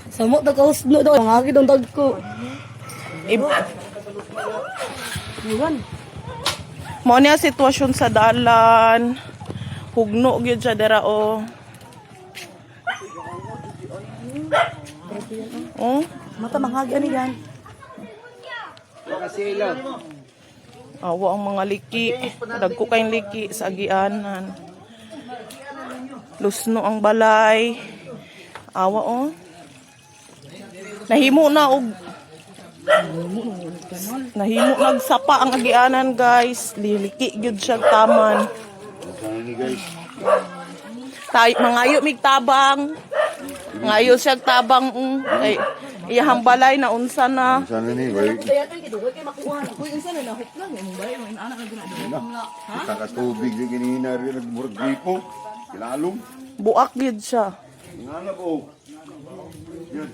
Samo ta kausno daw ang agi dong dagko. Yuan. Mo niya sitwasyon sa dalan. Hugno gyud siya dira o. Oh, Mata manghagi ani yan. awa ang mga liki. Dagko kayong liki sa agianan. Lusno ang balay. Awa oh. Nahimo na og nahimo nagsapa ang agianan guys. Liliki gyud siya taman. Mangayo mig tabang. Ngayo siya tabang kay iyang balay na unsa na. Sana ni, bay. Kaya kay kidugoy kay makuha. Kuy unsa na nahuk lang imong balay ang anak na ginadto. Kakatubig yung kinihina rin nagmurag gripo. Kilalong. Buak gyud siya. Ngana po. Yan.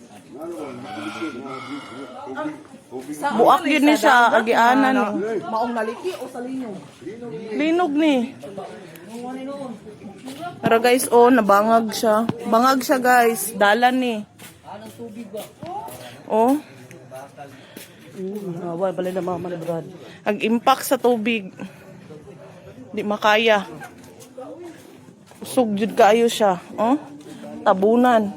Buak gyud ni siya agianan. Maong naliki o sa linyong. Linog ni. Pero guys, oh, nabangag siya. Bangag siya guys. Dalan ni. Oh, Away balay na mama ni Brad. ag-impact sa tubig. Di makaya. Usog jud kaayo siya. Oh, tabunan.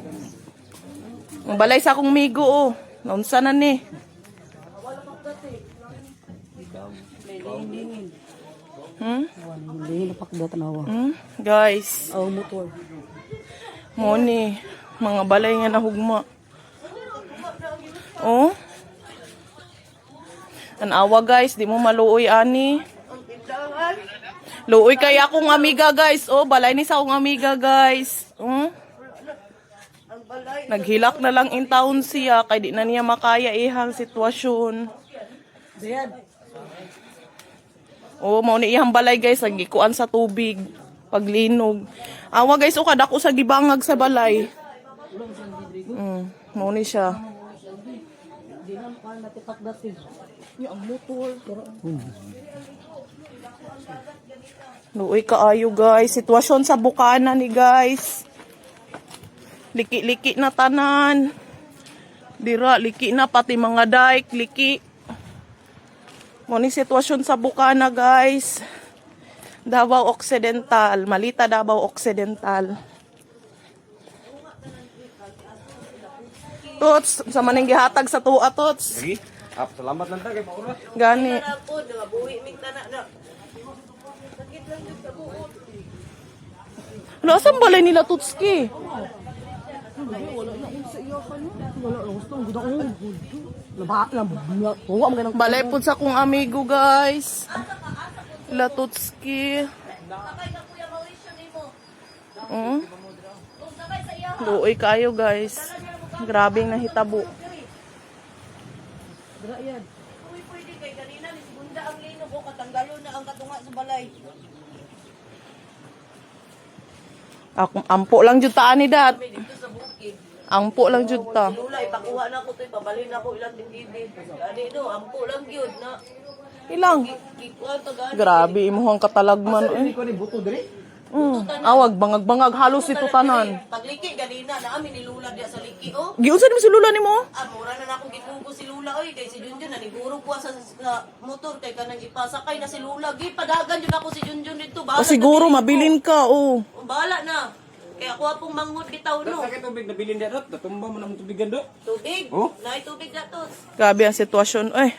Ang balay sa akong migo, oh. Naunsa na ni. Hindi na pakda tanawa. Guys, Aw motor. mo ni. Mga balay nga nahugma. Oh. Tanawa guys, di mo maluoy ani. Luoy kay akong amiga guys. Oh, balay ni sa akong amiga guys. Oh. Naghilak na lang in town siya kay di na niya makaya ihang sitwasyon. Oh, mao ni iyang balay guys, nagikuan sa tubig paglinog. Awa guys, o kadako sa gibangag sa balay. Mao ni siya. Di na pa natipak dati. Ni ang motor. Luoy kaayo guys, sitwasyon sa bukana ni guys. Liki-liki na tanan. Dira, liki na pati mga dike, liki. Muni sitwasyon sa bukana guys. Davao Occidental, Malita Davao Occidental. Tots, sa maning gihatag sa tuwa tots. Sige. Salamat lang tayo kay Paura. Gani. Ano, saan balay nila Tutski? Balay po sa kong amigo guys. La Tutski. Luoy kayo guys. Grabing nahitabo. Uy, pwede kay kanina ni bunda ang linog o katanggalo na ang katunga sa balay. Ako, ampo lang jud ta ani dat. Dito sa bukid. Ampo lang jud ta. Lula ipakuha na ko to ipabalin na ko ilang TV. Ani do, ampo lang gyud na. Ilang. Kikuha to gani. Grabe imuhang katalagman eh. Ikaw ni buto diri. Awag bangag-bangag halos ito tanan. Pagliki ganina na amin ni Lula diya sa liki oh. Giunsa ni si Lula nimo? Mura na akong gitugo si Lula oy kay si Junjun na niguro ko sa motor kay kanang ipasakay na si Lula. Gipadagan jud ako si Junjun dito O ba. siguro mabilin ka oh. Bahala na. Kaya ako apong manghod bitaw no. Sa tubig na bilin dito, natumba mo na mo tubigan do. Tubig. Oh? Naay tubig na to. Grabe ang sitwasyon eh.